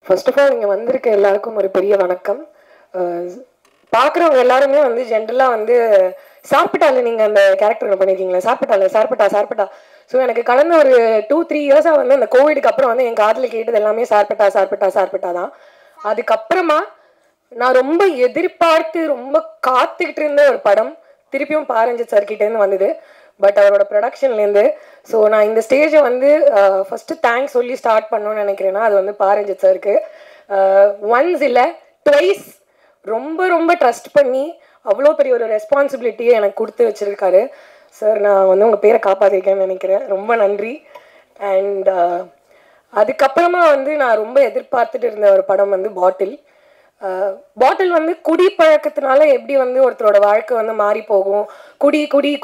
First of all இங்கே வந்திருக்க எல்லாருக்கும் ஒரு பெரிய வணக்கம். பார்க்குறவங்க எல்லாருமே வந்து ஜென்ரலாக வந்து சாப்பிட்டால நீங்கள் அந்த கேரக்டர் பண்ணியிருக்கீங்களா, சாப்பிட்டால சார்பட்டா. ஸோ எனக்கு கடந்த ஒரு 2-3 இயர்ஸாக வந்து அந்த கோவிடுக்கு அப்புறம் வந்து என் காதில் கேட்டது எல்லாமே சார்பட்டா தான். அதுக்கப்புறமா நான் ரொம்ப எதிர்பார்த்து ரொம்ப காத்துக்கிட்டு இருந்த ஒரு படம் திருப்பியும் பாரஞ்சித் சார்கிட்டேருந்து வந்தது. பட் அவரோட ப்ரொடக்ஷன்லேருந்து. ஸோ நான் இந்த ஸ்டேஜை வந்து ஃபஸ்ட்டு தேங்க்ஸ் சொல்லி ஸ்டார்ட் பண்ணணும்னு நினைக்கிறேன்னா அது வந்து பாரஞ்சித் சாருக்கு. ஒன்ஸ் இல்லை ட்வைஸ் ரொம்ப ரொம்ப ட்ரஸ்ட் பண்ணி அவ்வளோ பெரிய ஒரு ரெஸ்பான்சிபிலிட்டியை எனக்கு கொடுத்து வச்சுருக்காரு சார். நான் வந்து உங்கள் பேரை காப்பாற்றிருக்கேன்னு நினைக்கிறேன். ரொம்ப நன்றி. அண்ட் அதுக்கப்புறமா வந்து நான் ரொம்ப எதிர்பார்த்துட்டு இருந்த ஒரு படம் வந்து பாட்டில் வந்து குடி பழக்கத்தினால எப்படி வந்து ஒருத்தரோட வாழ்க்கை வந்து மாறி போகும்,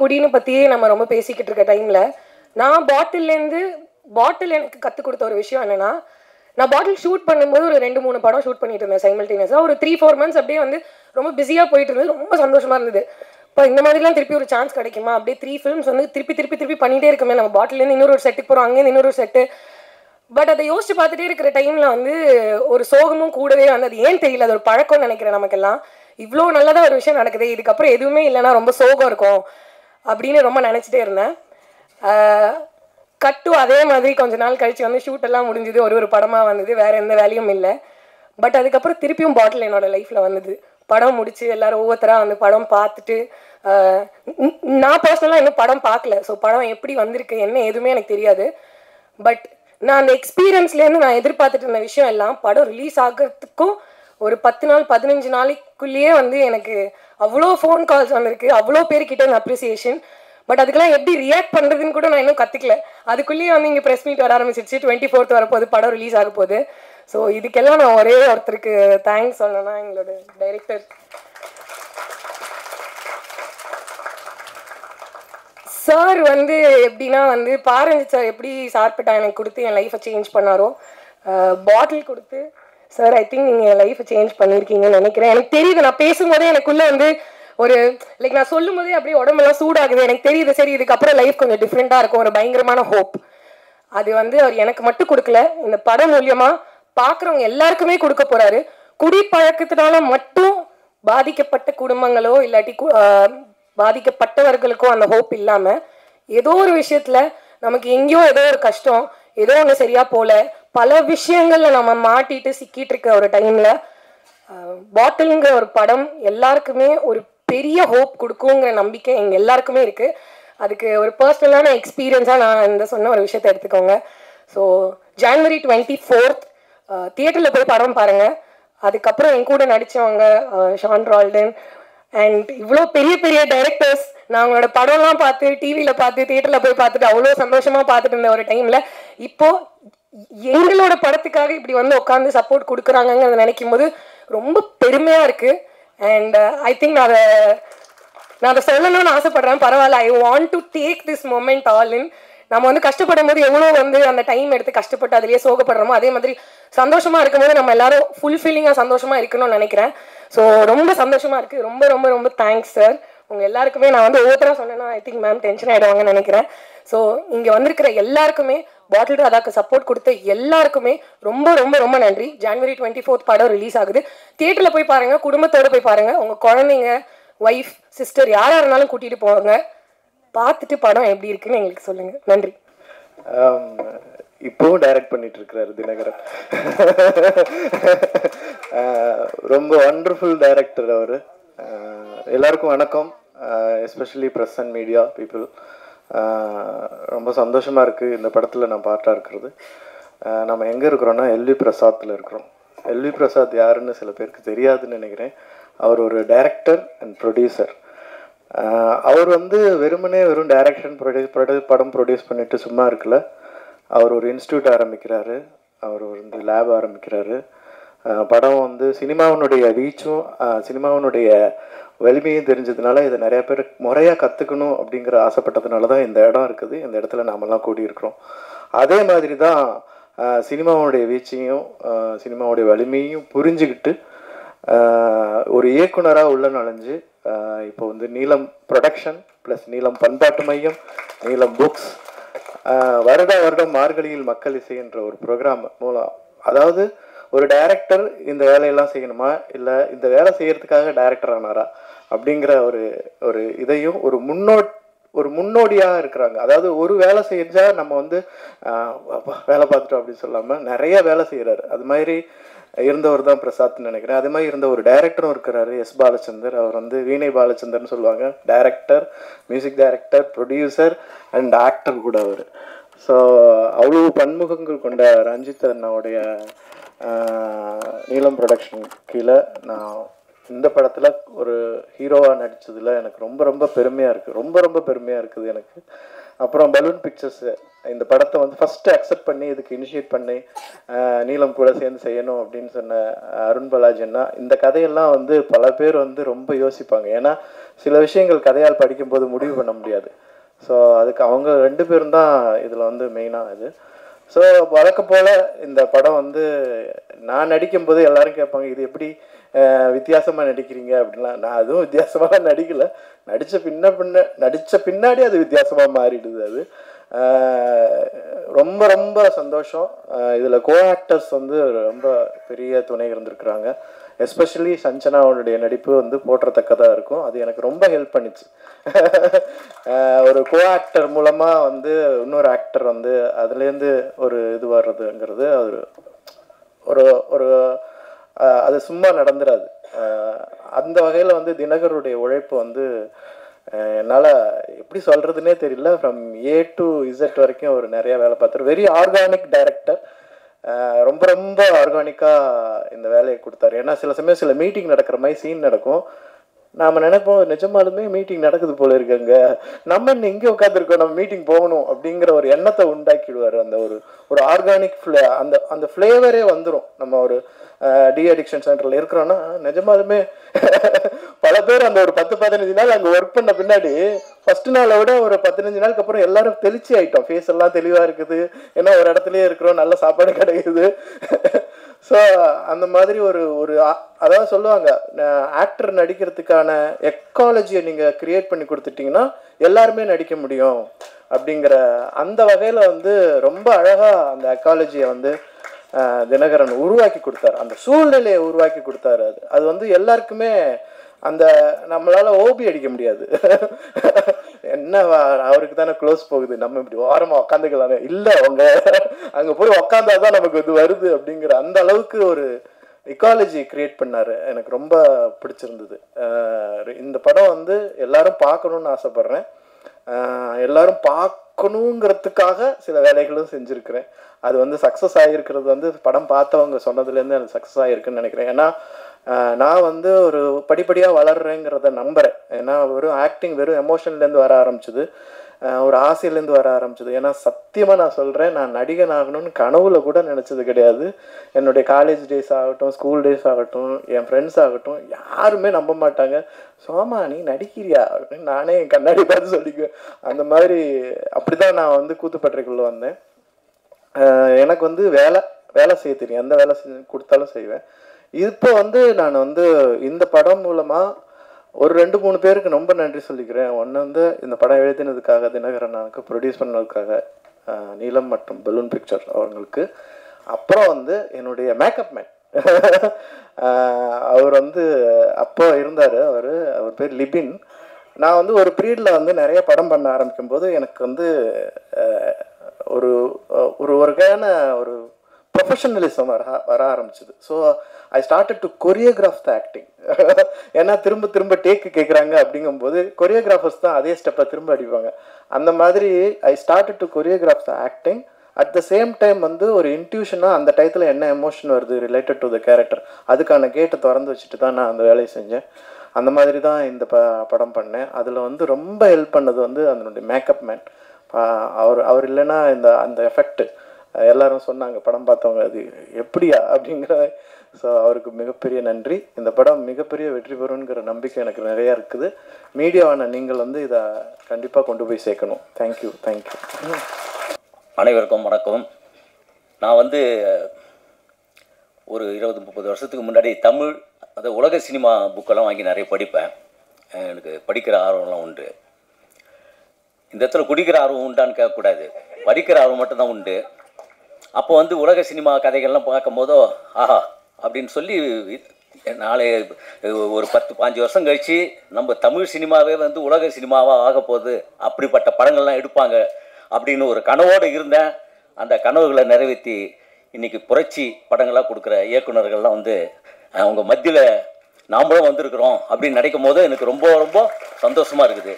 குடின்னு பற்றியே நம்ம ரொம்ப பேசிக்கிட்டு இருக்க டைமில் நான் பாட்டில் எனக்கு கற்றுக் கொடுத்த ஒரு விஷயம் என்னென்னா, நான் பாட்டில் ஷூட் பண்ணும்போது ஒரு 2-3 படம் ஷூட் பண்ணிட்டு இருந்தேன் சைமல்டேனியஸாக. ஒரு 3-4 months அப்படியே வந்து ரொம்ப பிஸியாக போயிட்டு இருந்தது. ரொம்ப சந்தோஷமாக இருந்தது. இப்போ இந்த மாதிரிலாம் திருப்பி ஒரு சான்ஸ் கிடைக்குமா, அப்படியே 3 films வந்து திருப்பி பண்ணிகிட்டே இருக்குமே, நம்ம பாட்டிலேருந்து இன்னொரு செட்டுக்கு போகிறோம், அங்கேருந்து இன்னொரு செட்டு. பட் அதை யோசிச்சு பார்த்துட்டே இருக்கிற டைமில் வந்து ஒரு சோகமும் கூடவே வந்து அது ஏன் தெரியல, அது ஒரு பழக்கம்னு நினைக்கிறேன் நமக்கெல்லாம். இவ்வளோ நல்லதாக ஒரு விஷயம் நடக்குது, இதுக்கப்புறம் எதுவுமே இல்லைன்னா ரொம்ப சோகம் இருக்கும் அப்படின்னு ரொம்ப நினச்சிட்டே இருந்தேன். கட்டு அதே மாதிரி கொஞ்ச நாள் கழிச்சு வந்து ஷூட் எல்லாம் முடிஞ்சுது, ஒரு படமாக வந்தது, வேறு எந்த வேலையும் இல்லை. பட் அதுக்கப்புறம் திருப்பியும் பாட்டில் என்னோட லைஃப்பில் வந்தது. படம் முடிச்சு எல்லாரும் ஒவ்வொருத்தராக வந்து படம் பார்த்துட்டு, நான் பர்சனலாக இன்னும் படம் பார்க்கல. ஸோ படம் எப்படி வந்திருக்கு என்ன எதுவுமே எனக்கு தெரியாது. பட் நான் அந்த எக்ஸ்பீரியன்ஸ்லேருந்து நான் எதிர்பார்த்துட்டு இருந்த விஷயம் எல்லாம் படம் ரிலீஸ் ஆகிறதுக்கும் ஒரு 10 நாள் 15 நாளைக்குள்ளேயே வந்து எனக்கு அவ்வளோ ஃபோன் கால்ஸ் வந்திருக்கு, அவ்வளோ பேர்கிட்ட அப்ரிசியேஷன். பட் அதுக்கெல்லாம் எப்படி ரியாக்ட் பண்ணுறதுன்னு கூட நான் இன்னும் கற்றுக்கல. அதுக்குள்ளேயே வந்து இங்கே ப்ரெஸ் மீட் வர ஆரம்பிச்சிருச்சு. 24th வரப்போகுது, படம் ரிலீஸ் ஆக போகுது. ஸோ இதுக்கெல்லாம் நான் ஒரே ஒருத்தருக்கு தேங்க்ஸ் சொல்லணும்னா எங்களோட டைரக்டர் சார். வந்து எப்படின்னா வந்து பாரஞ்சித் சார் எப்படி சார்பட்டா எனக்கு கொடுத்து என் லைஃப்பை சேஞ்ச் பண்ணாரோ, பாட்டில் கொடுத்து சார் ஐ திங்க் நீங்கள் என் லைஃப்பை சேஞ்ச் பண்ணியிருக்கீங்கன்னு நினைக்கிறேன். எனக்கு தெரியுது, நான் பேசும்போதே எனக்குள்ளே வந்து ஒரு லைக் நான் சொல்லும் போதே அப்படியே உடம்பெல்லாம் சூடாகுது. எனக்கு தெரியுது சரி இதுக்கப்புறம் லைஃப் கொஞ்சம் டிஃப்ரெண்ட்டாக இருக்கும், ஒரு பயங்கரமான ஹோப். அது வந்து அவர் எனக்கு மட்டும் கொடுக்கல, இந்த படம் மூலியமாக பார்க்குறவங்க எல்லாருக்குமே கொடுக்க போகிறாரு. குடிப்பழக்கத்தினால மட்டும் பாதிக்கப்பட்ட குடும்பங்களோ இல்லாட்டி பாதிக்கப்பட்டவர்களுக்கும் அந்த ஹோப் இல்லாமல் ஏதோ ஒரு விஷயத்தில் நமக்கு எங்கேயோ ஏதோ ஒரு கஷ்டம், ஏதோ ஒன்று சரியாக போல பல விஷயங்களில் நம்ம மாட்டிட்டு சிக்கிட்டு இருக்க ஒரு டைமில் பாட்டிலுங்கிற ஒரு படம் எல்லாருக்குமே ஒரு பெரிய ஹோப் கொடுக்குங்கிற நம்பிக்கை எங்கள் எல்லாருக்குமே இருக்குது. அதுக்கு ஒரு பர்சனலான எக்ஸ்பீரியன்ஸாக நான் இந்த சொன்ன ஒரு விஷயத்தை எடுத்துக்கோங்க. ஸோ January 24th தியேட்டரில் போய் படம் பாருங்கள். அதுக்கப்புறம் என் கூட நடித்தவங்க ஷான் ரால்டன் அண்ட் இவ்வளோ பெரிய டைரக்டர்ஸ், நான் அவங்களோட படம்லாம் பார்த்து டிவியில் பார்த்து தியேட்டரில் போய் பார்த்துட்டு அவ்வளோ சந்தோஷமாக பார்த்துட்டு இருந்த ஒரு டைமில் இப்போது எங்களோட படத்துக்காக இப்படி வந்து உட்காந்து சப்போர்ட் கொடுக்குறாங்கங்கிறத நினைக்கும் போது ரொம்ப பெருமையாக இருக்குது. அண்ட் ஐ திங்க் நான் அதை சொல்லணும்னு ஆசைப்படுறேன். பரவாயில்ல, I want to take this moment all in. நம்ம வந்து கஷ்டப்படும் போது எவ்வளோ வந்து அந்த டைம் எடுத்து கஷ்டப்பட்டு அதிலேயே சோகப்படுறோமோ அதே மாதிரி சந்தோஷமாக இருக்கும்போது நம்ம எல்லாரும் ஃபுல்ஃபில்லிங்காக சந்தோஷமாக இருக்கணும்னு நினைக்கிறேன். ஸோ ரொம்ப சந்தோஷமாக இருக்குது. ரொம்ப ரொம்ப ரொம்ப தேங்க்ஸ் சார். உங்கள் எல்லாருக்குமே நான் வந்து ஒவ்வொருத்தராக சொன்னேன்னா ஐ திங்க் மேம் டென்ஷன் ஆகிடுவாங்கன்னு நினைக்கிறேன். ஸோ இங்கே வந்திருக்கிற எல்லாருக்குமே பாட்டில் ராதாக்கு சப்போர்ட் கொடுத்த எல்லாருக்குமே ரொம்ப ரொம்ப ரொம்ப நன்றி. January 24th படம் ரிலீஸ் ஆகுது. தியேட்டரில் போய் பாருங்கள், குடும்பத்தோடு போய் பாருங்கள். உங்கள் குழந்தைங்க, ஒய்ஃப், சிஸ்டர் யாராக இருந்தாலும் கூட்டிகிட்டு போவாங்க. பார்த்துட்டு படம் எப்படி இருக்குன்னு எங்களுக்கு சொல்லுங்கள். நன்றி. இப்போவும் டைரக்ட் பண்ணிட்டு இருக்கிறாரு தினகரன். ரொம்ப வண்டர்ஃபுல் டைரக்டர் அவர். எல்லாருக்கும் வணக்கம், especially press and media people. ரொம்ப சந்தோஷமாக இருக்குது இந்த படத்தில் நான் பார்ட்டாக இருக்கிறது. நம்ம எங்கே இருக்கிறோன்னா எல்வி பிரசாத்தில் இருக்கிறோம். எல்வி பிரசாத் யாருன்னு சில பேருக்கு தெரியாதுன்னு நினைக்கிறேன். அவர் ஒரு டைரக்டர் அண்ட் ப்ரொடியூசர். அவர் வந்து வெறும் டைரக்ஷன் படம் ப்ரொடியூஸ் பண்ணிட்டு சும்மா இருக்கல. அவர் ஒரு இன்ஸ்டியூட் ஆரம்பிக்கிறாரு, அவர் வந்து லேப் ஆரம்பிக்கிறாரு. படம் வந்து சினிமாவினுடைய ரீச்சும் சினிமாவினுடைய வலிமையும் தெரிஞ்சதுனால இதை நிறைய பேர் முறையாக கற்றுக்கணும் அப்படிங்கிற ஆசைப்பட்டதுனால தான் இந்த இடம் இருக்குது. இந்த இடத்துல நாமெல்லாம் கூடியிருக்கிறோம். அதே மாதிரி தான் சினிமாவுடைய வீச்சையும் சினிமாவுடைய வலிமையும் புரிஞ்சுக்கிட்டு ஒரு இயக்குனராக உள்ள நுழைஞ்சு இப்போ வந்து நீலம் ப்ரொடக்ஷன் ப்ளஸ் நீலம் பண்பாட்டு மையம், நீலம் புக்ஸ், வருடம் மார்கழியில் மக்கள் இசை என்ற ஒரு ப்ரோக்ராம் மூலம், அதாவது ஒரு டைரக்டர் இந்த வேலையெல்லாம் செய்யணுமா, இல்லை இந்த வேலை செய்யறதுக்காக டைரக்டர் ஆனாரா அப்படிங்கிற ஒரு ஒரு இதையும் ஒரு முன்னோடியாக இருக்கிறாங்க. அதாவது ஒரு வேலை செஞ்சால் நம்ம வந்து வேலை பார்த்துட்டோம் அப்படின்னு சொல்லாமல் நிறைய வேலை செய்கிறாரு. அது மாதிரி இருந்தவர் தான் பிரசாத்னு நினைக்கிறேன். அதே மாதிரி இருந்த ஒரு டைரக்டரும் இருக்கிறாரு, எஸ் பாலச்சந்தர். அவர் வந்து வீணை பாலச்சந்தர்னு சொல்லுவாங்க. Director, music director, producer and actor கூட அவர். ஸோ அவ்வளோ பன்முகங்கள் கொண்ட ரஞ்சித் அண்ணாவுடைய நீலம் ப்ரொடக்ஷன் கீழே நான் இந்த படத்தில் ஒரு ஹீரோவாக நடித்ததில் எனக்கு ரொம்ப ரொம்ப பெருமையாக இருக்குது. ரொம்ப பெருமையாக இருக்குது எனக்கு. அப்புறம் பலூன் பிக்சர்ஸு இந்த படத்தை வந்து ஃபஸ்ட்டு அக்செப்ட் பண்ணி இதுக்கு இனிஷியேட் பண்ணி நீலம் கூட சேர்ந்து செய்யணும் அப்படின்னு சொன்ன அருண் பாலாஜின்னா, இந்த கதையெல்லாம் வந்து பல பேர் வந்து ரொம்ப யோசிப்பாங்க. ஏன்னா சில விஷயங்கள் கதையால் படிக்கும்போது முடிவு பண்ண முடியாது. ஸோ அதுக்கு அவங்க 2 பேரும் தான் இதில் வந்து மெயினாக இது. ஸோ வழக்கம் போல் இந்த படம் வந்து நான் நடிக்கும்போது எல்லாரும் கேட்பாங்க, இது எப்படி வித்தியாசமாக நடிக்கிறீங்க அப்படின்லாம். நான் அதுவும் வித்தியாசமாக நடிக்கலை. நடித்த பின்னாடி அது வித்தியாசமாக மாறிடுது. அது ரொம்ப சந்தோஷம். இதில் கோ ஆக்டர்ஸ் வந்து ரொம்ப பெரிய துணை இருந்திருக்கிறாங்க. எஸ்பெஷலி சஞ்சனாவுடைய நடிப்பு வந்து போற்றத்தக்கதாக இருக்கும். அது எனக்கு ரொம்ப ஹெல்ப் பண்ணிச்சு. ஒரு கோ ஆக்டர் மூலமாக வந்து இன்னொரு ஆக்டர் வந்து அதுலேருந்து ஒரு இது வர்றதுங்கிறது அது ஒரு ஒரு அது சும்மா நடந்துடாது. அந்த வகையில் வந்து தினகருடைய உழைப்பு வந்து என்னால் எப்படி சொல்கிறதுனே தெரியல. ஃப்ரம் A to Z வரைக்கும் அவர் நிறையா வேலை பார்த்தார். Very organic director. ரொம்ப ஆர்கானிக்காக இந்த வேலையை கொடுத்தாரு. ஏன்னா சில சமயம் சில மீட்டிங் நடக்கிற மாதிரி சீன் நடக்கும். நாம் நினைப்போம், நிஜமாலுமே மீட்டிங் நடக்குது போல இருக்காங்க, நம்ம இங்கே உட்காந்துருக்கோம், நம்ம மீட்டிங் போகணும் அப்படிங்கிற ஒரு எண்ணத்தை உண்டாக்கிடுவார். அந்த ஒரு ஆர்கானிக் அந்த ஃப்ளேவரே வந்துடும். நம்ம ஒரு டி அடிக்ஷன் சென்டரில் இருக்கிறோன்னா நிஜமாலுமே பல பேர் அந்த ஒரு 10-15 நாள் அங்கே ஒர்க் பண்ண பின்னாடி ஃபஸ்ட்டு நாளை விட ஒரு 15 நாளுக்கு அப்புறம் எல்லாரும் தெளிச்சி ஆகிட்டோம். ஃபேஸ் எல்லாம் தெளிவாக இருக்குது. ஏன்னா ஒரு இடத்துலையே இருக்கிறோம், நல்ல சாப்பாடு கிடைக்குது. ஸோ அந்த மாதிரி ஒரு அதாவது சொல்லுவாங்க, ஆக்டர் நடிக்கிறதுக்கான எக்காலஜியை நீங்கள் க்ரியேட் பண்ணி கொடுத்துட்டிங்கன்னா எல்லாருமே நடிக்க முடியும் அப்படிங்கிற அந்த வகையில் வந்து ரொம்ப அழகாக அந்த எக்காலஜியை வந்து தினகரன் உருவாக்கி கொடுத்தாரு. அந்த சூழ்நிலையை உருவாக்கி கொடுத்தாரு. அது வந்து எல்லாருக்குமே அந்த நம்மளால் ஓபி அடிக்க முடியாது. என்ன அவருக்கு தானே க்ளோஸ் போகுது, நம்ம இப்படி ஓரமாக உக்காந்துக்கலாமே, இல்லை அவங்க அங்கே போய் உக்காந்தாதான் நமக்கு இது வருது அப்படிங்கிற அந்த அளவுக்கு ஒரு எக்காலஜி கிரியேட் பண்ணார். எனக்கு ரொம்ப பிடிச்சிருந்தது. இந்த படம் வந்து எல்லாரும் பார்க்கணுன்னு ஆசைப்பட்றேன். எல்லாரும் பார்க்கணுங்கிறதுக்காக சில வேலைகளும் செஞ்சுருக்கிறேன். அது வந்து சக்ஸஸ் ஆகியிருக்கிறது வந்து படம் பார்த்தவங்க சொன்னதுலேருந்து எனக்கு சக்ஸஸ் ஆகிருக்குன்னு நினைக்கிறேன். ஏன்னா நான் வந்து ஒரு படிப்படியாக வளர்றேங்கிறத நம்புகிறேன். ஏன்னா ஆக்டிங் வெறும் எமோஷன்லேருந்து வர ஆரம்பிச்சுது, ஒரு ஆசையிலேருந்து வர ஆரம்பிச்சது. ஏன்னா சத்தியமாக நான் சொல்கிறேன், நான் நடிகன் ஆகணும்னு கனவுல கூட நினச்சது கிடையாது. என்னுடைய காலேஜ் டேஸ் ஆகட்டும், ஸ்கூல் டேஸ் ஆகட்டும், என் ஃப்ரெண்ட்ஸ் ஆகட்டும், யாருமே நம்ப மாட்டாங்க. சோமா நீ நடிக்கிறியா அப்படின்னு நானே என் கண்ணாடி பார்த்து சொல்லிக்குவேன். அந்த மாதிரி அப்படி தான் நான் வந்து கூத்துப்பட்டறைக்குள்ளே வந்தேன். எனக்கு வந்து வேலை செய்ய தெரியும், எந்த வேலை கொடுத்தாலும் செய்வேன். இப்போ வந்து நான் வந்து இந்த படம் மூலமாக ஒரு 2-3 பேருக்கு ரொம்ப நன்றி சொல்லிக்கிறேன். ஒன்று வந்து இந்த படம் எழுதினதுக்காக தினகரனுக்கு, ப்ரொடியூஸ் பண்ணதுக்காக நீலம் மற்றும் பலூன் பிக்சர் அவங்களுக்கு. அப்புறம் வந்து என்னுடைய மேக்கப் மேன் அவர் வந்து அப்போ இருந்தார். அவர் பேர் லிபின். நான் வந்து ஒரு பீரியடில் வந்து நிறைய படம் பண்ண ஆரம்பிக்கும் போது எனக்கு வந்து ஒரு ஒரு வகையான ஒரு ப்ரொஃபஷனலிசம் வர ஆரம்பிச்சிது. So I started to choreograph the acting. ஏன்னா திரும்ப டேக்கு கேட்குறாங்க அப்படிங்கும்போது கொரியோகிராஃபர்ஸ் தான் அதே ஸ்டெப்பை திரும்ப அடிப்பாங்க. அந்த மாதிரி ஐ started to choreograph the acting. At the same time வந்து ஒரு இன்ட்யூஷனாக அந்த டயத்தில் என்ன எமோஷன் வருது ரிலேட்டட் டு த கேரக்டர், அதுக்கான கேட்டை திறந்து வச்சுட்டு தான் நான் அந்த வேலையை செஞ்சேன். அந்த மாதிரி தான் இந்த படம் பண்ணேன். அதில் வந்து ரொம்ப ஹெல்ப் பண்ணது வந்து அதனுடைய மேக்கப் மேன். அவர் இல்லைன்னா அந்த எஃபெக்ட் எல்லாரும் சொன்னாங்க படம் பார்த்தவங்க, அது எப்படியா அப்படிங்கிற. ஸோ அவருக்கு மிகப்பெரிய நன்றி. இந்த படம் மிகப்பெரிய வெற்றி பெறுங்கிற நம்பிக்கை எனக்கு நிறையா இருக்குது. மீடியாவான நீங்கள் வந்து இதை கண்டிப்பாக கொண்டு போய் சேர்க்கணும். தேங்க்யூ. அனைவருக்கும் வணக்கம். நான் வந்து ஒரு 20-30 வருஷத்துக்கு முன்னாடி தமிழ் அது உலக சினிமா புக்கெல்லாம் வாங்கி நிறைய படிப்பேன். எனக்கு படிக்கிற ஆர்வம்லாம் உண்டு. இந்த இடத்துல குடிக்கிற ஆர்வம் உண்டான்னு கேட்கக்கூடாது, படிக்கிற ஆர்வம் மட்டும்தான் உண்டு. அப்போ வந்து உலக சினிமா கதைகள்லாம் பார்க்கும் போதோ, ஆஹா அப்படின்னு சொல்லி நாளை ஒரு 10-15 வருஷம் கழித்து நம்ம தமிழ் சினிமாவே வந்து உலக சினிமாவாக ஆக போகுது, அப்படிப்பட்ட படங்கள்லாம் எடுப்பாங்க அப்படின்னு ஒரு கனவோடு இருந்தேன். அந்த கனவுகளை நிறைவேற்றி இன்றைக்கி புரட்சி படங்களாக கொடுக்குற இயக்குநர்கள்லாம் வந்து அவங்க மத்தியில் நாமளும் வந்திருக்கிறோம் அப்படின்னு நினைக்கும் போது எனக்கு ரொம்ப ரொம்ப சந்தோஷமாக இருக்குது.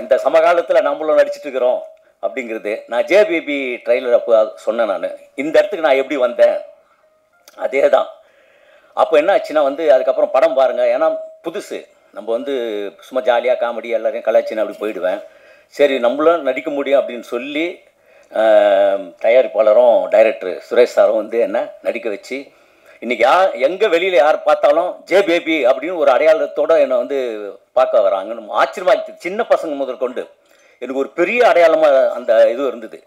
இந்த சமகாலத்தில் நாமளும் நடிச்சிட்டு இருக்கிறோம் அப்படிங்கிறது. நான் ஜேபிபி ட்ரெய்லர் அப்போ சொன்னேன். நான் இந்த இடத்துக்கு நான் எப்படி வந்தேன் அதே தான். அப்போ என்ன ஆச்சுன்னா வந்து அதுக்கப்புறம் படம் பாருங்கள், ஏன்னா புதுசு, நம்ம வந்து சும்மா ஜாலியாக காமெடி எல்லாரையும் கலாச்சின்னு அப்படி போயிடுவேன். சரி நம்மளும் நடிக்க முடியும் அப்படின்னு சொல்லி தயாரிப்பாளரும் டைரக்டர் சுரேஷ் சாரும் வந்து என்ன நடிக்க வச்சு இன்றைக்கி எங்கே வெளியில் யார் பார்த்தாலும் ஜேபிபி அப்படின்னு ஒரு அடையாளத்தோடு என்னை வந்து பார்க்க வராங்க. ஆச்சரியமாக இருக்குது. சின்ன பசங்க முதல் கொண்டு எனக்கு ஒரு பெரிய அடையாளமாக அந்த இது இருந்தது.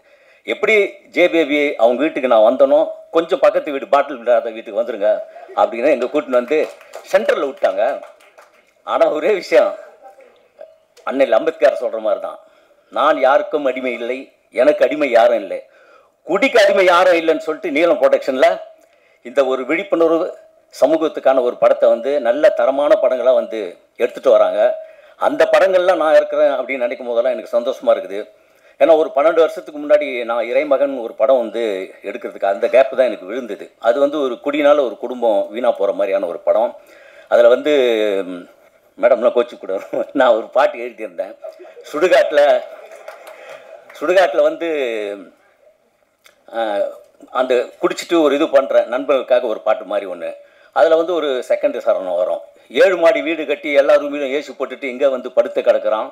எப்படி ஜேபிபி அவங்க வீட்டுக்கு நான் வந்தனோ, கொஞ்சம் பக்கத்து வீடு பாட்டில் விடாத வீட்டுக்கு வந்துடுங்க அப்படின்னு எங்கள் கூட்டின்னு வந்து சென்டரில் விட்டாங்க. ஆனால் ஒரே விஷயம், அன்னையில் அம்பேத்கர் சொல்கிற மாதிரி தான், நான் யாருக்கும் அடிமை இல்லை, எனக்கு அடிமை யாரும் இல்லை, குடிக்கு அடிமை யாரும் இல்லைன்னு சொல்லிட்டு நீலம் ப்ரொடக்ஷனில் இந்த ஒரு விழிப்புணர்வு சமூகத்துக்கான ஒரு படத்தை வந்து நல்ல தரமான படங்களாக வந்து எடுத்துகிட்டு வராங்க. அந்த படங்கள்லாம் நான் இருக்கிறேன் அப்படின்னு நினைக்கும் போதெல்லாம் எனக்கு சந்தோஷமாக இருக்குது. ஏன்னா ஒரு 12 வருஷத்துக்கு முன்னாடி நான் இறைமகன் ஒரு படம் வந்து எடுக்கிறதுக்கு அந்த கேப்பு தான் எனக்கு விழுந்தது. அது வந்து ஒரு குடினால ஒரு குடும்பம் வீணாக போகிற மாதிரியான ஒரு படம். அதில் வந்து மேடம்லாம் கோச்சு கூட நான் ஒரு பாட்டு எழுதியிருந்தேன். சுடுகாட்டில் வந்து அந்த குடிச்சிட்டு ஒரு இது பண்ணுற நண்பர்களுக்காக ஒரு பாட்டு மாதிரி ஒன்று. அதில் வந்து ஒரு செகண்ட் சரணம் வரும். 7 மாடி வீடு கட்டி எல்லா ரூமிலும் ஏசி போட்டுட்டு இங்கே வந்து படுத்து கிடக்கிறான்,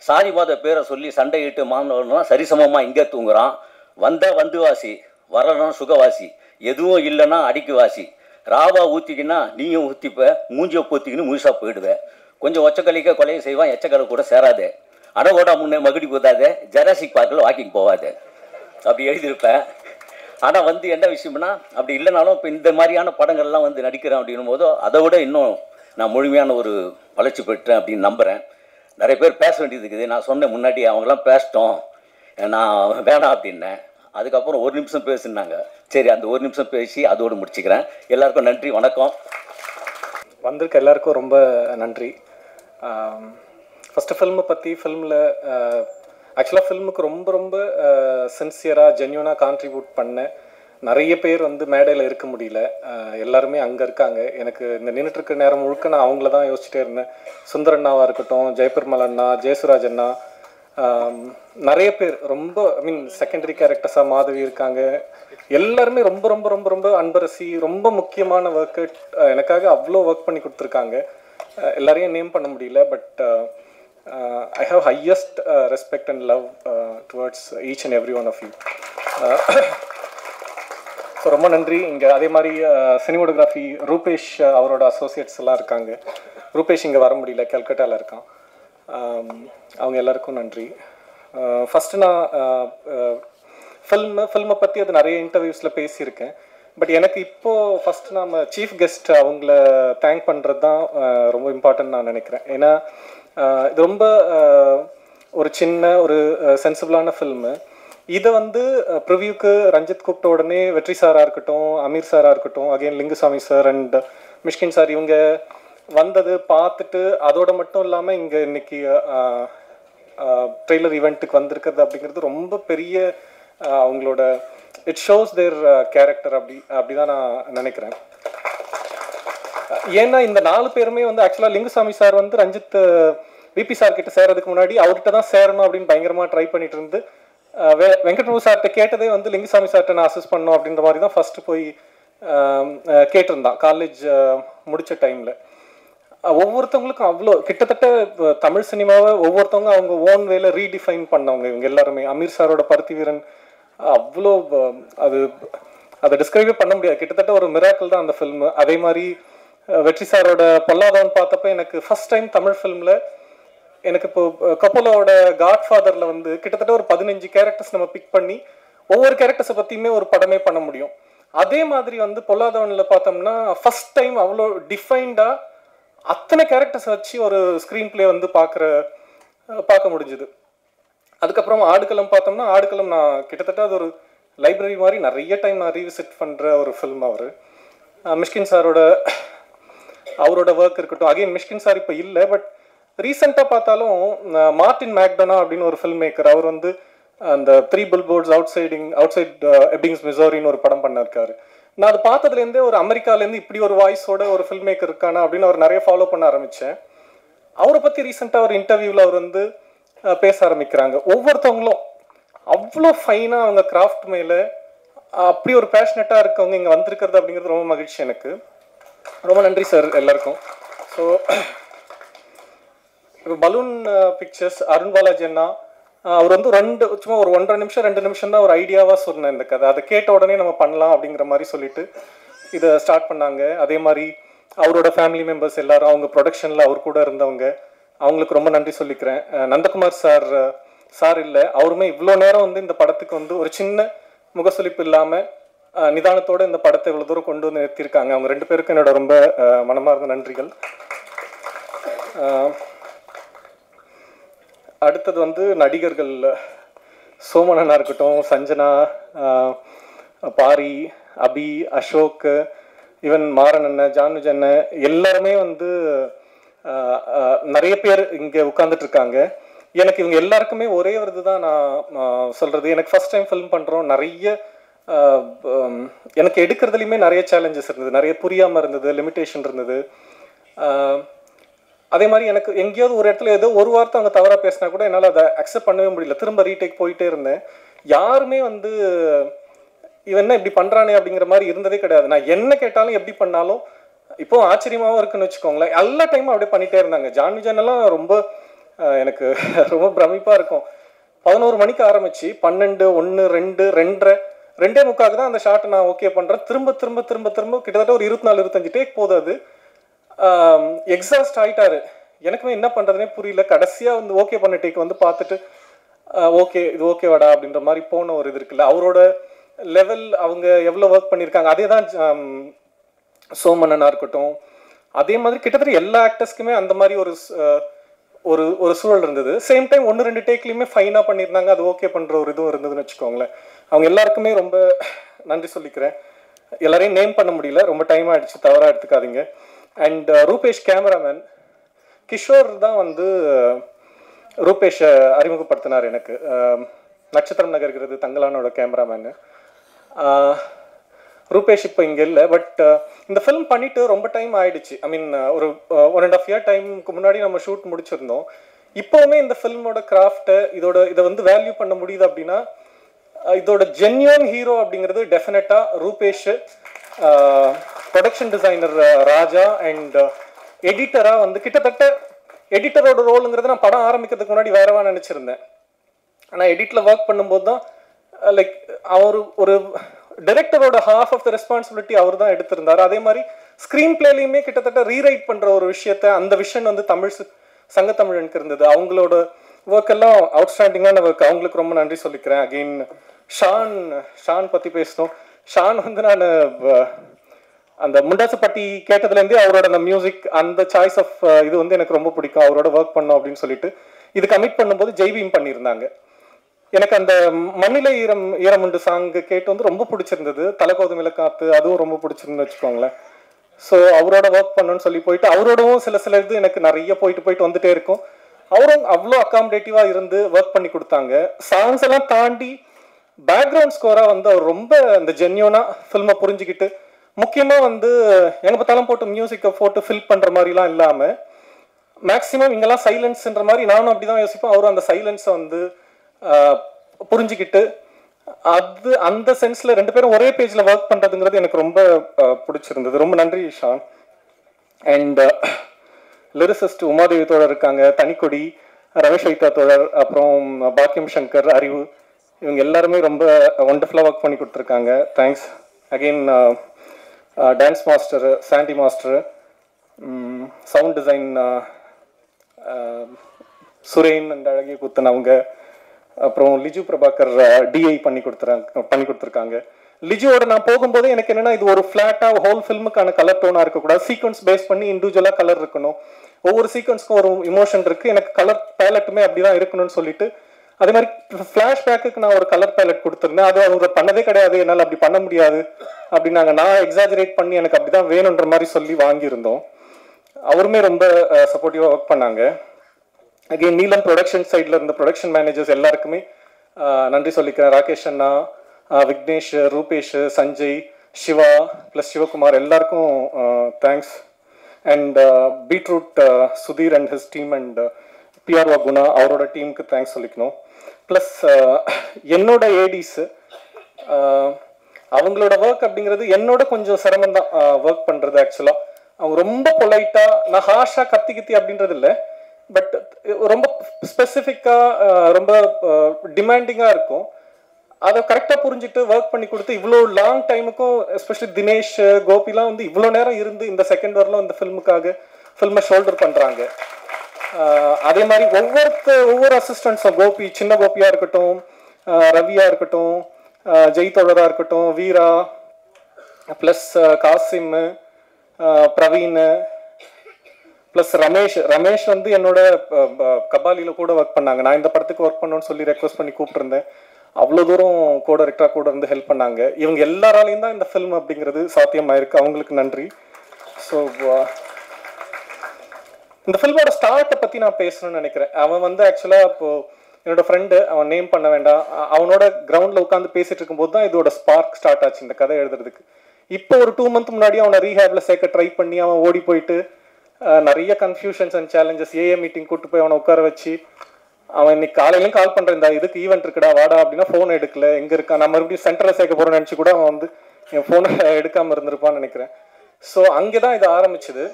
சாதி மாத பேரை சொல்லி சண்டையிட்டு மாணவனா சரிசமமாக இங்கே தூங்குறான், வந்தால் வந்து வாசி, வரணும் சுகவாசி, எதுவும் இல்லைன்னா அடிக்கு வாசி, ராவா ஊற்றிக்கின்னா நீயும் ஊற்றிப்ப, மூஞ்சியை பூத்திக்கின்னு முழுசாக போயிடுவேன், கொஞ்சம் ஒச்சக்கலிக்க கொலையை செய்வான், எச்சக்கலை கூட சேராதே, அடகோடா முன்னே மகுடி போதாதே, ஜெராசிக் பார்க்கில் வாக்கிங் போவாதே அப்படி எழுதியிருப்பேன். ஆனால் வந்து என்ன விஷயம்னா, அப்படி இல்லைனாலும் இப்போ இந்த மாதிரியான படங்கள்லாம் வந்து நடிக்கிறேன் அப்படின்னும் போதோ அதை விட இன்னும் நான் முழுமையான ஒரு வளர்ச்சி பெற்றேன் அப்படின்னு நம்புகிறேன். நிறைய பேர் பேச வேண்டியது இருக்குது. நான் சொன்னேன் முன்னாடி, அவங்களாம் பேசிட்டோம், நான் வேணாம் அப்படின்னேன். அதுக்கப்புறம் 1 நிமிஷம் பேசுனாங்க. சரி, அந்த 1 நிமிஷம் பேசி அதோடு முடிச்சுக்கிறேன். எல்லாருக்கும் நன்றி, வணக்கம். வந்திருக்க எல்லாருக்கும் ரொம்ப நன்றி. ஃபஸ்ட்டு ஃபில்மை பற்றி, ஃபில்மில் ஆக்சுவலாக ஃபில்முக்கு ரொம்ப ரொம்ப சின்சியராக ஜென்யூனாக கான்ட்ரிபியூட் பண்ண நிறைய பேர் வந்து மேடையில் இருக்க முடியல. எல்லாருமே அங்கே இருக்காங்க. எனக்கு இந்த நின்றுட்டுருக்க நேரம் முழுக்க நான் அவங்கள தான் யோசிச்சுட்டே இருந்தேன். சுந்தரண்ணாவாக இருக்கட்டும், ஜெயபெருமாள் அண்ணா, ஜெயசுராஜ் அண்ணா, நிறைய பேர் ரொம்ப செகண்டரி கேரக்டர்ஸாக மாதவி இருக்காங்க. எல்லாருமே ரொம்ப ரொம்ப ரொம்ப ரொம்ப அன்பரசி, ரொம்ப முக்கியமான ஒர்க்கு எனக்காக அவ்வளோ ஒர்க் பண்ணி கொடுத்துருக்காங்க. எல்லாரையும் நேம் பண்ண முடியல, but I have highest respect and love towards each and every one of you. So ரொம்ப நன்றி. இங்கே அதே மாதிரி சினிமோட்டோகிராஃபி ரூபேஷ் அவரோட அசோசியேட்ஸ் எல்லாம் இருக்காங்க. ரூபேஷ் இங்கே வர முடியல, கல்கட்டாவில் இருக்கான். அவங்க எல்லாருக்கும் நன்றி. ஃபஸ்ட்டு நான் ஃபில்மை பற்றி அது நிறைய இன்டர்வியூஸில் பேசியிருக்கேன். பட் எனக்கு இப்போது ஃபஸ்ட்டு நம்ம சீஃப் கெஸ்ட் அவங்கள தேங்க் பண்ணுறது தான் ரொம்ப இம்பார்ட்டன்ட் நான் நினைக்கிறேன். ஏன்னா இது ரொம்ப ஒரு சின்ன ஒரு சென்சிபிளான ஃபில்மு. இதை வந்து ப்ரிவியூக்கு ரஞ்சித் கூப்பிட்ட உடனே வெற்றி சாராக இருக்கட்டும், அமீர் சாராக இருக்கட்டும், again Lingusamy sir and Mysskin sir இவங்க வந்தது பார்த்துட்டு அதோட மட்டும் இல்லாமல் இங்கே இன்னைக்கு ட்ரெய்லர் ஈவெண்ட்டுக்கு வந்திருக்கிறது அப்படிங்கிறது ரொம்ப பெரிய அவங்களோட இட் ஷோஸ் தேர் கேரக்டர் அப்படிதான் நான் நினைக்கிறேன். ஏன்னா இந்த 4 பேருமே வந்து ஆக்சுவலாக லிங்குசாமி சார் வந்து ரஞ்சித் விபி சார் கிட்ட சேர்றதுக்கு முன்னாடி அவர்கிட்ட தான் சேரணும் அப்படின்னு பயங்கரமாக ட்ரை பண்ணிட்டு இருந்து வெங்கட்பிரபு சார்கிட்ட கேட்டதே வந்து லிங்குசாமி சார்கிட்ட நான் அசிஸ்ட் பண்ணணும் அப்படின்ற மாதிரி தான் ஃபர்ஸ்ட் போய் கேட்டிருந்தான் காலேஜ் முடிச்ச டைமில். ஒவ்வொருத்தவங்களுக்கும் அவ்வளோ கிட்டத்தட்ட தமிழ் சினிமாவை ஒவ்வொருத்தவங்க அவங்க ஓன் வேல ரீடிஃபைன் பண்ணவங்க இவங்க எல்லாருமே. அமீர் சாரோட பருத்தி வீரன் அவ்வளோ அதை டிஸ்கிரைபே பண்ண முடியாது, கிட்டத்தட்ட ஒரு மிராக்கிள் தான் அந்த ஃபில்மு. அதே மாதிரி வெற்றி சாரோட பொல்லாதவன் பார்த்தப்ப எனக்கு ஃபர்ஸ்ட் டைம் தமிழ் ஃபில்மில் எனக்கு இப்போ கப்போலாவோட காட்ஃபாதரில் வந்து கிட்டத்தட்ட ஒரு 15 கேரக்டர்ஸ் நம்ம பிக் பண்ணி ஒவ்வொரு கேரக்டர்ஸை பற்றியுமே ஒரு படமே பண்ண முடியும். அதே மாதிரி வந்து பொல்லாதவனில் பார்த்தோம்னா ஃபர்ஸ்ட் டைம் அவ்வளோ டிஃபைன்டாக அத்தனை கேரக்டர்ஸ் வச்சு ஒரு ஸ்க்ரீன் பிளே வந்து பார்க்க முடிஞ்சுது. அதுக்கப்புறம் ஆடுகளம் பார்த்தோம்னா ஆடுகளம் நான் கிட்டத்தட்ட அது ஒரு லைப்ரரி மாதிரி நிறைய டைம் நான் ரீவிசிட் பண்ணுற ஒரு ஃபில்ம் அவர். மிஷ்கின் சாரோட அவரோட ஒர்க் இருக்கட்டும். அகைன் மிஷ்கின் சார் இப்போ இல்லை, பட் ரீசெண்டாக பார்த்தாலும் மார்டின் மேக்டோனா அப்படின்னு ஒரு ஃபில்ம் மேக்கர், அவர் வந்து அந்த 3 பில்போர்ட்ஸ் அவுட்சைட் எப்பிங்ஸ் மிசோரின்னு ஒரு படம் பண்ணிருக்காரு. நான் அது பார்த்ததுலேருந்தே ஒரு அமெரிக்காலேருந்து இப்படி ஒரு வாய்ஸோட ஒரு ஃபில்ம் மேக்கர் இருக்கானா அப்படின்னு அவர் நிறைய ஃபாலோ பண்ண ஆரம்பித்தேன். அவரை பற்றி ரீசெண்டாக ஒரு இன்டர்வியூவில் அவர் வந்து பேச ஆரம்பிக்கிறாங்க. ஒவ்வொருத்தவங்களும் அவ்வளோ ஃபைனாக அவங்க கிராஃப்ட் மேலே அப்படி ஒரு பேஷனட்டாக இருக்கவங்க இங்கே வந்திருக்கிறது அப்படிங்கிறது ரொம்ப மகிழ்ச்சி எனக்கு. ரொம்ப நன்றி சார் எல்லாருக்கும். ஸோ இப்போ பலூன் பிக்சர்ஸ் அருண் பாலாஜி அண்ணா, அவர் வந்து சும்மா ஒரு 1.5 நிமிஷம் 2 நிமிஷம் தான் ஒரு ஐடியாவாக சொன்னேன் இந்த கதை. அதை கேட்ட உடனே நம்ம பண்ணலாம் அப்படிங்கிற மாதிரி சொல்லிட்டு இதை ஸ்டார்ட் பண்ணாங்க. அதே மாதிரி அவரோட ஃபேமிலி மெம்பர்ஸ் எல்லாரும், அவங்க ப்ரொடக்ஷனில் அவர் கூட இருந்தவங்க, அவங்களுக்கு ரொம்ப நன்றி சொல்லிக்கிறேன். நந்தகுமார் சார் இல்லை, அவருமே இவ்வளோ நேரம் வந்து இந்த படத்துக்கு வந்து ஒரு சின்ன முகசுளிப்பு இல்லாமல் நிதானத்தோடு இந்த படத்தை இவ்வளோ தூரம் கொண்டு வந்து நிறுத்தியிருக்காங்க. அவங்க 2 பேருக்கும் என்னோட ரொம்ப மனமார்ந்த நன்றிகள். அடுத்தது வந்து நடிகர்கள், சோமனனா இருக்கட்டும், சஞ்சனா, பாரி, அபி, அசோக், ஈவன் மாறன் அண்ணன், ஜானுஜ் அண்ணன், எல்லாருமே வந்து நிறைய பேர் இங்கே உட்காந்துட்டு இருக்காங்க. எனக்கு இவங்க எல்லாருக்குமே ஒரே ஒரு இதுதான் நான் சொல்கிறது. எனக்கு ஃபஸ்ட் டைம் ஃபில்ம் பண்ணுறோம். நிறைய எனக்கு எடுக்கிறதுலையுமே நிறைய சேலஞ்சஸ் இருந்தது, நிறைய புரியாமல் இருந்தது, லிமிட்டேஷன் இருந்தது. அதே மாதிரி எனக்கு எங்கேயாவது ஒரு இடத்துல ஏதோ ஒரு வார்த்தை அவங்க தவறாக பேசினா கூட என்னால் அதை அக்செப்ட் பண்ணவே முடியல. திரும்ப ரீடேக் போயிட்டே இருந்தேன். யாருமே வந்து இவன் என்ன இப்படி பண்ணுறானே அப்படிங்கிற மாதிரி இருந்ததே கிடையாது. நான் என்ன கேட்டாலும் எப்படி பண்ணாலும் இப்போ ஆச்சரியமாகவும் இருக்குன்னு வச்சுக்கோங்களேன். எல்லா டைமும் அப்படியே பண்ணிகிட்டே இருந்தாங்க. ஜான்விஜானெல்லாம் ரொம்ப எனக்கு ரொம்ப பிரமிப்பாக இருக்கும். 11 மணிக்கு ஆரம்பித்து 12, 1, 2, 2:30, 2:45 தான் அந்த ஷார்ட்டை நான் ஓகே பண்ணுறேன். திரும்ப திரும்ப திரும்ப திரும்ப கிட்டத்தட்ட ஒரு 24-25 டேக் போகுது. அது எக்ஸாஸ்ட் ஆகிட்டாரு. எனக்குமே என்ன பண்ணுறதுனே புரியல. கடைசியாக வந்து ஓகே பண்ண டேக் வந்து பார்த்துட்டு ஓகே இது ஓகேவாடா அப்படின்ற மாதிரி போன ஒரு இது இருக்குல்ல, அவரோட லெவல், அவங்க எவ்வளோ ஒர்க் பண்ணியிருக்காங்க. அதே தான் சோமனனா இருக்கட்டும். அதே மாதிரி கிட்டத்தட்ட எல்லா ஆக்டர்ஸ்க்குமே அந்த மாதிரி ஒரு சூழல் இருந்தது. சேம் டைம் 1-2 டேக்லையுமே ஃபைனாக பண்ணியிருந்தாங்க. அது ஓகே பண்ணுற ஒரு இதுவும் இருந்ததுன்னு வச்சுக்கோங்களேன். அவங்க எல்லாருக்குமே ரொம்ப நன்றி சொல்லிக்கிறேன். எல்லாரையும் நேம் பண்ண முடியல, ரொம்ப டைம் ஆகிடுச்சு, தவறாக எடுத்துக்காதீங்க. அண்ட் ரூபேஷ் கேமராமேன், கிஷோர் தான் வந்து ரூபேஷை அறிமுகப்படுத்தினார் எனக்கு. நட்சத்திரம் நகர்கிறது தங்கலானோட கேமராமேனு. ரூபேஷ் இப்போ இங்கே இல்லை, பட் இந்த ஃபிலிம் பண்ணிவிட்டு ரொம்ப டைம் ஆகிடுச்சு. ஐ மீன் ஒரு 1.5 இயர் டைமுக்கு முன்னாடி நம்ம ஷூட் முடிச்சிருந்தோம். இப்போவுமே இந்த ஃபில்மோட கிராஃப்டை இதை வந்து வேல்யூ பண்ண முடியுது அப்படின்னா இதோட ஜென்யூன் ஹீரோ அப்படிங்கிறது டெஃபினட்டாக Rupesh, production designer Raja, and எடிட்டராக வந்து கிட்டத்தட்ட எடிட்டரோட ரோலுங்கிறது நான் படம் ஆரம்பிக்கிறதுக்கு முன்னாடி வேறவா நினச்சிருந்தேன். ஆனால் எடிட்டில் ஒர்க் பண்ணும்போது தான் லைக் அவர் ஒரு டைரக்டரோட half ஆஃப் த ரெஸ்பான்சிபிலிட்டி அவர் தான் எடுத்திருந்தார். அதே மாதிரி ஸ்க்ரீன் பிளேலையுமே கிட்டத்தட்ட ரீரைட் பண்ணுற ஒரு விஷயத்த, அந்த விஷன் வந்து சங்கத்தமிழனுக்கு இருந்தது. அவங்களோட ஒர்க் எல்லாம் அவுட்ஸ்டாண்டிங்கான ஒர்க். அவங்களுக்கு ரொம்ப நன்றி சொல்லிக்கிறேன். அகெயின் ஷான் பற்றி பேசணும். ஷான் வந்து நான் அந்த முண்டாசுப்பட்டி கேட்டதுலேருந்தே அவரோட அந்த மியூசிக், அந்த சாய்ஸ் ஆஃப் இது வந்து எனக்கு ரொம்ப பிடிக்கும். அவரோட ஒர்க் பண்ணோம் அப்படின்னு சொல்லிட்டு இது கமிட் பண்ணும்போது ஜெய்பீம் பண்ணியிருந்தாங்க. எனக்கு அந்த மண்ணிலை ஈரமுண்டு சாங்கு கேட்டு வந்து ரொம்ப பிடிச்சிருந்தது. தலைகோதுமில காத்து, அதுவும் ரொம்ப பிடிச்சிருந்து வச்சுக்கோங்களேன். ஸோ அவரோட ஒர்க் பண்ணணும்னு சொல்லி போயிட்டு அவரோடவும் சில இது எனக்கு நிறைய போயிட்டு வந்துட்டே இருக்கும். அவரும் அவ்வளோ அக்காமடேட்டிவாக இருந்து ஒர்க் பண்ணி கொடுத்தாங்க. சாங்ஸ் எல்லாம் தாண்டி பேக்ரவுண்ட் ஸ்கோராக வந்து அவர் ரொம்ப அந்த ஜென்யூனாக ஃபில்மை புரிஞ்சுக்கிட்டு, முக்கியமாக வந்து எங்கே பார்த்தாலும் போட்டு மியூசிக்கை போட்டு ஃபில் பண்ணுற மாதிரிலாம் இல்லாமல் மேக்ஸிமம் இங்கெல்லாம் சைலன்ஸ்ன்ற மாதிரி நானும் அப்படி தான் யோசிப்பேன். அவரும் அந்த சைலன்ஸை வந்து புரிஞ்சுக்கிட்டு அது அந்த சென்ஸில் 2 பேரும் ஒரே பேஜில் ஒர்க் பண்ணுறதுங்கிறது எனக்கு ரொம்ப பிடிச்சிருந்தது. ரொம்ப நன்றி ஷான். அண்ட் லிரிசிஸ்ட் உமாதேவி தோழர் இருக்காங்க, தனிக்கொடி, ரமேஷ் வைத்தா தோழர், அப்புறம் பாக்கியம் சங்கர், அறிவு, இவங்க எல்லாருமே ரொம்ப ஒண்டர்ஃபுல்லாக ஒர்க் பண்ணி கொடுத்துருக்காங்க. Thanks again. Dance master Sandy master, sound design Suren and அழகிய குத்தன் அவங்க, அப்புறம் லிஜு பிரபாகர் டிஐ பண்ணி கொடுத்துருக்காங்க. லிஜுவோட நான் போகும்போதே எனக்கு என்னென்னா இது ஒரு ஃப்ளாட்டாக ஹோல் ஃபில்முக்கான கலர் டோனாக இருக்கக்கூடாது, சீக்வன்ஸ் பேஸ் பண்ணி இண்டிவிஜுவலாக கலர் இருக்கணும், ஒவ்வொரு சீக்வன்ஸ்க்கும் ஒரு இமோஷன் இருக்குது, எனக்கு கலர் பேலட்டுமே அப்படி தான் இருக்கணும்னு சொல்லிட்டு அதே மாதிரி ஃப்ளாஷ்பேக்கு நான் ஒரு கலர் பேலட் கொடுத்துருந்தேன். அது அவங்க பண்ணதே கிடையாது, என்னால் அப்படி பண்ண முடியாது அப்படின்னாங்க. நான் எக்ஸாஜரேட் பண்ணி எனக்கு அப்படிதான் வேணுன்ற மாதிரி சொல்லி வாங்கியிருந்தோம். அவருமே ரொம்ப சப்போர்ட்டிவாக ஒர்க் பண்ணாங்க. அகெயின் நீலம் ப்ரொடக்ஷன் சைடில் இருந்த ப்ரொடக்ஷன் மேனேஜர்ஸ் எல்லாருக்குமே நன்றி சொல்லிக்கிறேன். ராகேஷ் அண்ணா, விக்னேஷ், ரூபேஷ், சஞ்சய், சிவா ப்ளஸ் சிவகுமார் எல்லாருக்கும் thanks. And beetroot Sudhir and his team and PRO Guna அவரோட டீமுக்கு தேங்க்ஸ் சொல்லிக்கணும். ப்ளஸ் என்னோட ஏடிஸு அவங்களோட ஒர்க் அப்படிங்கிறது என்னோட கொஞ்சம் சிரமம் தான் ஒர்க் பண்ணுறது. ஆக்சுவலாக அவங்க ரொம்ப பொலைட்டாக, நான் ஹாஷாக கத்தி அப்படின்றது இல்லை, பட் ரொம்ப ஸ்பெசிஃபிக்காக ரொம்ப டிமாண்டிங்காக இருக்கும். அதை கரெக்டாக புரிஞ்சுட்டு ஒர்க் பண்ணி கொடுத்து இவ்வளோ லாங் டைமுக்கும், எஸ்பெஷலி தினேஷ், கோபிலாம் வந்து இவ்வளோ நேரம் இருந்து இந்த செகண்ட் வரலும் இந்த ஃபில்மை ஷோல்டர் பண்ணுறாங்க. அதே மாதிரி ஒவ்வொரு அசிஸ்டன்ஸும், கோபி, சின்ன கோபியாக இருக்கட்டும், ரவியா இருக்கட்டும், ஜெய்தோழராக இருக்கட்டும், வீரா ப்ளஸ் காசிம், பிரவீன் ப்ளஸ் ரமேஷ் வந்து என்னோட கபாலியில் கூட ஒர்க் பண்ணாங்க. நான் இந்த படத்துக்கு ஒர்க் பண்ணணும்னு சொல்லி ரெக்வஸ்ட் பண்ணி கூப்பிட்டுருந்தேன். அவ்வளோ தூரம் டைரக்டராக கூட இருந்து ஹெல்ப் பண்ணாங்க. இவங்க எல்லாராலையும் தான் இந்த ஃபில்ம் அப்படிங்கிறது சாத்தியமாயிருக்கு. அவங்களுக்கு நன்றி. ஸோ இந்த ஃபில்மோட ஸ்டார்ட்டை பற்றி நான் பேசணும்னு நினைக்கிறேன். அவன் வந்து ஆக்சுவலாக இப்போது என்னோட ஃப்ரெண்டு, அவன் நேம் பண்ண வேண்டாம், அவனோட கிரவுண்டில் உட்காந்து பேசிட்டு இருக்கும்போது தான் இதோட ஸ்பார்க் ஸ்டார்ட் ஆச்சு இந்த கதை எழுதுறதுக்கு. இப்போ ஒரு 2 months முன்னாடி அவனை ரீஹேப்ல சேர்க்க ட்ரை பண்ணி அவன் ஓடி போயிட்டு நிறைய கன்ஃபியூஷன்ஸ் அண்ட் சேலஞ்சஸ், ஏஏ மீட்டிங் கூப்பிட்டு போய் அவனை உட்கார வச்சு, அவன் இன்னைக்கு காலையிலையும் கால் பண்ணுறேன், இந்த இதுக்கு ஈவெண்ட் இருக்குடா வாடா அப்படின்னா ஃபோன் எடுக்கல, எங்கே இருக்கான், நான் மறுபடியும் சென்டரில் சேர்க்க போகிறேன்னு நினச்சி கூட அவன் வந்து என் ஃபோனை எடுக்காமல் இருந்திருப்பான்னு நினைக்கிறேன். ஸோ அங்கே தான் இது ஆரம்பிச்சுது.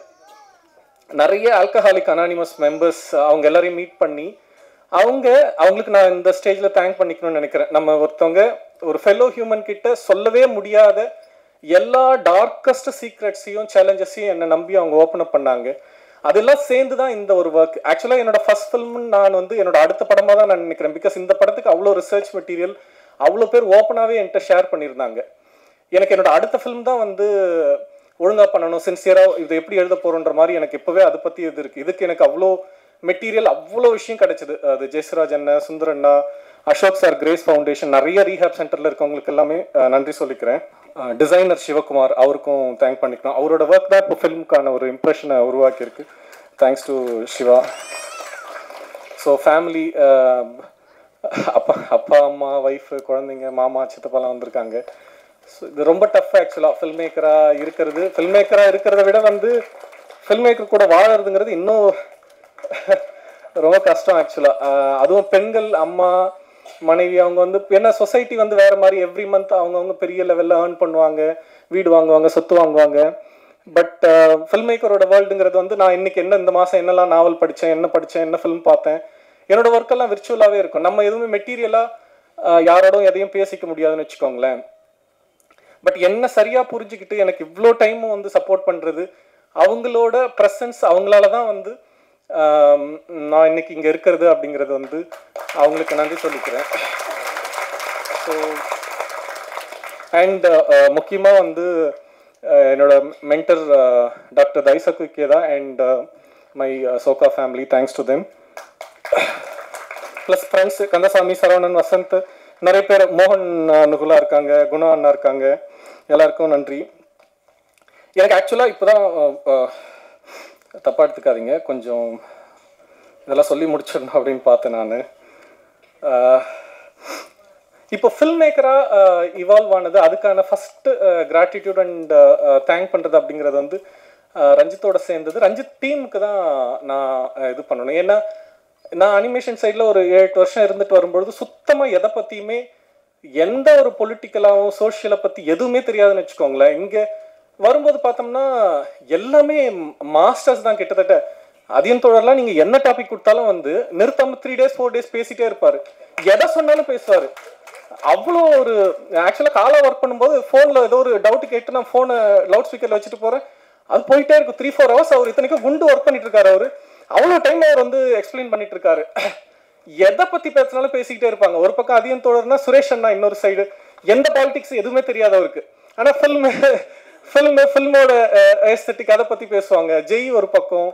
நிறைய ஆல்கஹாலிக் அனானிமஸ் மெம்பர்ஸ் அவங்க எல்லாரையும் மீட் பண்ணி அவங்களுக்கு நான் இந்த ஸ்டேஜில் தேங்க் பண்ணிக்கணும்னு நினைக்கிறேன். நம்ம ஒருத்தவங்க ஒரு ஃபெல்லோ ஹியூமன் கிட்ட சொல்லவே முடியாத எல்லா டார்க்கஸ்ட் சீக்ரெட்ஸையும் சேலஞ்சஸையும் என்னை நம்பி அவங்க ஓப்பன் அப் பண்ணாங்க. அதெல்லாம் சேர்ந்து தான் இந்த ஒரு ஒர்க். ஆக்சுவலாக என்னோட ஃபர்ஸ்ட் ஃபில்ம்னு நான் வந்து என்னோட அடுத்த படமாக தான் நான் நினைக்கிறேன். பிகாஸ் இந்த படத்துக்கு அவ்வளோ ரிசர்ச் மெட்டீரியல் அவ்வளோ பேர் ஓப்பனாகவே என்கிட்ட ஷேர் பண்ணியிருந்தாங்க. எனக்கு என்னோட அடுத்த ஃபில்ம் தான் வந்து ஒழுங்காக பண்ணணும், சின்சியராக இது எப்படி எழுத போகிறோன்ற மாதிரி எனக்கு இப்போவே அதை பற்றி இது இருக்குது. இதுக்கு எனக்கு அவ்வளோ மெட்டீரியல், அவ்வளோ விஷயம் கிடைச்சிது. அது ஜெயசுராஜ் அண்ணா, சுந்தரண்ணா, அசோக் சார், கிரேஸ் ஃபவுண்டேஷன், நிறைய ரீஹேப் சென்டரில் இருக்கவங்களுக்கு எல்லாமே நன்றி சொல்லிக்கிறேன். டிசைனர் சிவகுமார், அவருக்கும் தேங்க் பண்ணிக்கணும். அவரோட ஒர்க் தான் இப்போ ஃபில்முக்கான ஒரு இம்ப்ரெஷனை உருவாக்கியிருக்கு. Thanks to Siva. So family, அப்பா அம்மா, ஒய்ஃபு, குழந்தைங்க, மாமா, சித்தப்பாலாம் வந்திருக்காங்க. ஸோ இது ரொம்ப டஃப் ஆக்சுவலாக ஃபில்ம் மேக்கராக இருக்கிறத விட வந்து ஃபில்ம் மேக்கர் கூட வாழறதுங்கிறது இன்னும் ரொம்ப கஷ்டம் ஆக்சுவலாக. அதுவும் பெண்கள், அம்மா, மனைவி, அவங்க வந்து என்ன சொசைட்டி வந்து வேறு மாதிரி எவ்ரி மந்த் அவங்கவுங்க பெரிய லெவலில் ஏர்ன் பண்ணுவாங்க, வீடு வாங்குவாங்க, சொத்து வாங்குவாங்க. பட் ஃபில்ம் மேக்கரோட வேர்ல்டுங்கிறது வந்து நான் இன்னைக்கு இந்த மாதம் என்னெல்லாம் நாவல் படித்தேன், என்ன ஃபில்ம் பார்த்தேன், என்னோட ஒர்க்கெல்லாம் விர்ச்சுவலாகவே இருக்கும். நம்ம எதுவுமே மெட்டீரியலாக யாரோடும் எதையும் பேசிக்க முடியாதுன்னு வச்சுக்கோங்களேன். பட் என்ன சரியாக புரிஞ்சுக்கிட்டு எனக்கு இவ்வளோ டைமும் வந்து சப்போர்ட் பண்ணுறது, அவங்களோட ப்ரெசன்ஸ், அவங்களால தான் வந்து நான் இன்னைக்கு இங்கே இருக்கிறது அப்படிங்கிறது வந்து அவங்களுக்கு நன்றி சொல்லிக்கிறேன். ஸோ அண்ட் முக்கியமாக வந்து என்னோட மென்டர் டாக்டர் தைசக்கு கேதா அண்ட் மை சோகா family, thanks to them. Plus friends Kandasamy, Saravanan, Vasanth, நிறைய பேர், மோகன் நுகுலா இருக்காங்க, குணா அண்ணா இருக்காங்க, எல்லாருக்கும் நன்றி. எனக்கு ஆக்சுவலாக இப்போ தான் தப்பாக எடுத்துக்காதீங்க, கொஞ்சம் இதெல்லாம் சொல்லி முடிச்சிடணும் அப்படின்னு பார்த்தேன் நான். இப்போ ஃபில்ம் மேக்கராக இவால்வ் ஆனது, அதுக்கான ஃபஸ்ட்டு கிராட்டிடியூட் அண்ட் தேங்க் பண்ணுறது அப்படிங்கிறது வந்து ரஞ்சித்தோட சேர்ந்தது. ரஞ்சித் டீமுக்கு தான் நான் இது பண்ணணும். ஏன்னா நான் அனிமேஷன் சைடில் ஒரு 7-8 வருஷம் இருந்துட்டு வரும்பொழுது சுத்தமாக எதை பற்றியுமே, எந்த ஒரு பொலிட்டிக்கலாகவும் சோஷியலை பற்றி எதுவுமே தெரியாதுன்னு வச்சுக்கோங்களேன். இங்கே வரும்போது பார்த்தோம்னா எல்லாமே மாஸ்டர்ஸ் தான் கிட்டத்தட்ட. அதியம் தோழர்லாம் நீங்கள் என்ன டாபிக் கொடுத்தாலும் வந்து நிறுத்தாமல் 3 days 4 days பேசிகிட்டே இருப்பார், எதை சொன்னாலும் பேசுவார். அவ்வளோ ஒரு ஆக்சுவலாக காலாக ஒர்க் பண்ணும்போது ஃபோனில் ஏதோ ஒரு டவுட்டு கேட்டு நான் ஃபோனை லவுட் ஸ்பீக்கரில் வச்சுட்டு போகிறேன், அது போயிட்டே இருக்கும். 3-4 hours அவர் இத்தனைக்கும் குண்டு ஒர்க் பண்ணிட்டு இருக்காரு. அவர் அவ்வளோ டைம் அவர் வந்து எக்ஸ்பிளைன் பண்ணிட்டு இருக்காரு. எதை பற்றி பேசினாலும் பேசிக்கிட்டே இருப்பாங்க. ஒரு பக்கம் அதியம் தோழர்னா சுரேஷ் அண்ணா, இன்னொரு சைடு எந்த பாலிடிக்ஸ் எதுவுமே தெரியாது அவருக்கு. ஆனால் ஃபில்மோட எஸ்தட்டிக் அதை பற்றி பேசுவாங்க. ஜெய் ஒரு பக்கம்,